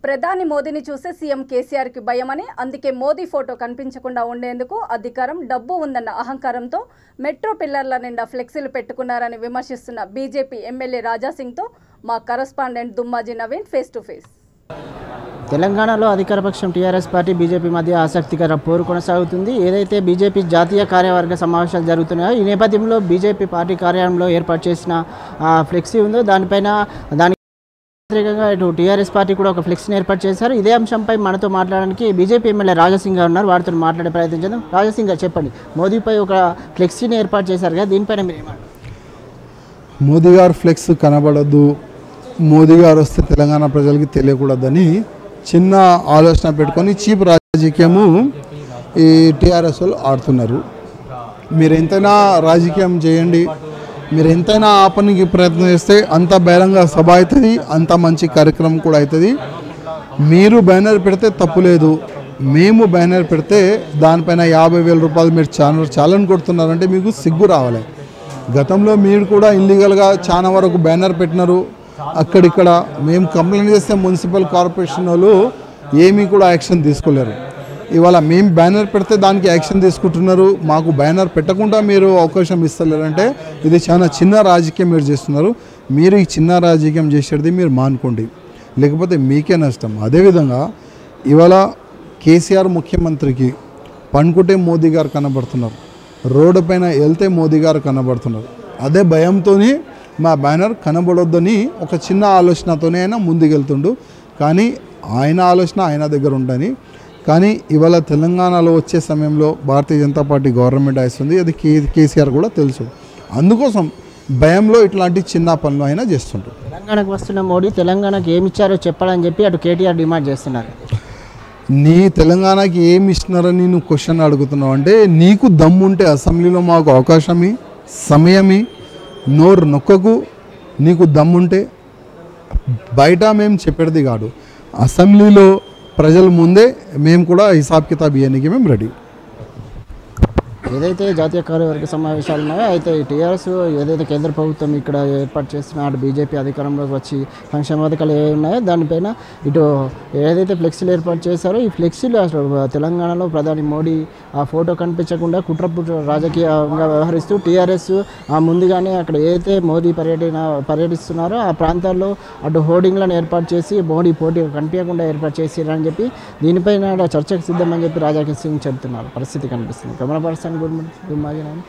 ప్రధాని మోదీని చూసే సీఎం కేసీఆర్కి భయమని, అందుకే మోదీ ఫోటో కనిపించకుండా ఉండేందుకు అధికారం, డబ్బు ఉందన్న అహంకారంతో మెట్రో పిల్లర్ల నిండా ఫ్లెక్సీలు పెట్టుకున్నారని విమర్శిస్తున్న బీజేపీ ఎమ్మెల్యే రాజాసింగ్తో మా correspondent Dummaji Naveen face to face. తెలంగాణలో అధికారపక్షం టీఆర్ఎస్ పార్టీ బీజేపీ మధ్య ఆసక్తికర పోరు కొనసాగుతుంది. ఏదైతే బీజేపీ జాతీయ కార్యవర్గ సమావేశాలు జరుగుతున్నాయో ఈ నేపథ్యంలో బీజేపీ పార్టీ కార్యాలయంలో ఏర్పాటు చేసిన ఫ్లెక్సీ ఉందో దానికి వ్యతిరేకంగా ఇటు టీఆర్ఎస్ పార్టీ కూడా ఒక ఫ్లెక్సీని ఏర్పాటు చేశారు. ఇదే అంశంపై మనతో మాట్లాడడానికి బీజేపీ ఎమ్మెల్యే రాజాసింగ్ గారు ఉన్నారు. వారితో మాట్లాడే ప్రయత్నం చేద్దాం. రాజాసింగ్ గారు చెప్పండి, మోదీపై ఒక ఫ్లెక్సీని ఏర్పాటు చేశారు కదా, దీనిపైన మీరు ఏమంటారు? మోదీ గారు ఫ్లెక్స్ కనబడద్దు, మోదీ గారు వస్తే తెలంగాణ ప్రజలకి తెలియకూడదని చిన్న ఆలోచన పెట్టుకొని చీప్ రాజకీయము ఈ టీఆర్ఎస్ వాళ్ళు ఆడుతున్నారు. మీరు ఎంతైనా రాజకీయం చేయండి, మీరు ఎంతైనా ఆపనికి ప్రయత్నం చేస్తే అంత బహిరంగ సభ అవుతుంది, అంత మంచి కార్యక్రమం కూడా అవుతుంది. మీరు బ్యానర్ పెడితే తప్పులేదు, మేము బ్యానర్ పెడితే దానిపైన 50,000 రూపాయలు మీరు చాలని కొడుతున్నారంటే మీకు సిగ్గు రావాలి. గతంలో మీరు కూడా ఇల్లీగల్గా చాలా వరకు బ్యానర్ పెట్టినారు. అక్కడిక్కడ మేము కంప్లైంట్ చేస్తే మున్సిపల్ కార్పొరేషన్ వాళ్ళు ఏమీ కూడా యాక్షన్ తీసుకోలేరు. ఇవాళ మేము బ్యానర్ పెడితే దానికి యాక్షన్ తీసుకుంటున్నారు, మాకు బ్యానర్ పెట్టకుండా మీరు అవకాశం ఇస్తలేరంటే ఇది చాలా చిన్న రాజకీయం మీరు చేస్తున్నారు. మీరు ఈ చిన్న రాజకీయం చేసేది మీరు మానుకోండి, లేకపోతే మీకే నష్టం. అదేవిధంగా ఇవాళ కేసీఆర్ ముఖ్యమంత్రికి పనుకుంటే మోదీ గారు కనబడుతున్నారు, రోడ్డు పైన వెళ్తే మోదీ గారు కనబడుతున్నారు. అదే భయంతోనే మా బ్యానర్ కనబడొద్దని ఒక చిన్న ఆలోచనతోనే ఆయన ముందుకెళ్తుండు. కానీ ఆయన ఆలోచన ఆయన దగ్గర ఉండని, కానీ ఇవాళ తెలంగాణలో వచ్చే సమయంలో భారతీయ జనతా పార్టీ గవర్నమెంట్ వస్తుంది, అది కేసీఆర్ కూడా తెలుసు. అందుకోసం భయంలో ఇట్లాంటి చిన్న పనులు ఆయన చేస్తుంటారు. తెలంగాణకు వస్తున్న మోడీ తెలంగాణకు ఏమి ఇచ్చారో చెప్పాలని చెప్పి అటు కేటీఆర్ డిమాండ్ చేస్తున్నారు. నీ తెలంగాణకి ఏమి ఇస్తున్నారని నువ్వు క్వశ్చన్ అడుగుతున్నావు అంటే, నీకు దమ్ముంటే అసెంబ్లీలో మాకు అవకాశమి, సమయమి, నోరు నొక్కకు. నీకు దమ్ముంటే బయట మేము చెప్పేది కాదు, అసెంబ్లీలో ప్రజల ముందే మేము కూడా హిసాబ్ కితాబ్ ఇవ్వడానికి మేము రెడీ. ఏదైతే జాతీయ కార్యవర్గ సమావేశాలు ఉన్నాయో అయితే టీఆర్ఎస్ ఏదైతే కేంద్ర ప్రభుత్వం ఇక్కడ ఏర్పాటు చేస్తున్న అటు బీజేపీ అధికారంలోకి వచ్చి సంక్షేమ పథకాలు ఏ ఉన్నాయో దానిపైన ఇటు ఏదైతే ఫ్లెక్సీలు ఏర్పాటు చేశారో ఈ ఫ్లెక్సీలు అసలు తెలంగాణలో ప్రధాని మోడీ ఆ ఫోటో కనిపించకుండా కుట్రపుట్ర రాజకీయంగా వ్యవహరిస్తూ టీఆర్ఎస్ ముందుగానే అక్కడ ఏదైతే మోదీ పర్యటిస్తున్నారో ఆ ప్రాంతాల్లో అటు హోర్డింగ్లను ఏర్పాటు చేసి మోడీ పోటీ కనిపించకుండా ఏర్పాటు చేసిరని చెప్పి దీనిపైన చర్చకు సిద్ధమని చెప్పి రాజాసింగ్ చెబుతున్నారు. పరిస్థితి కనిపిస్తుంది. Camera person good morning.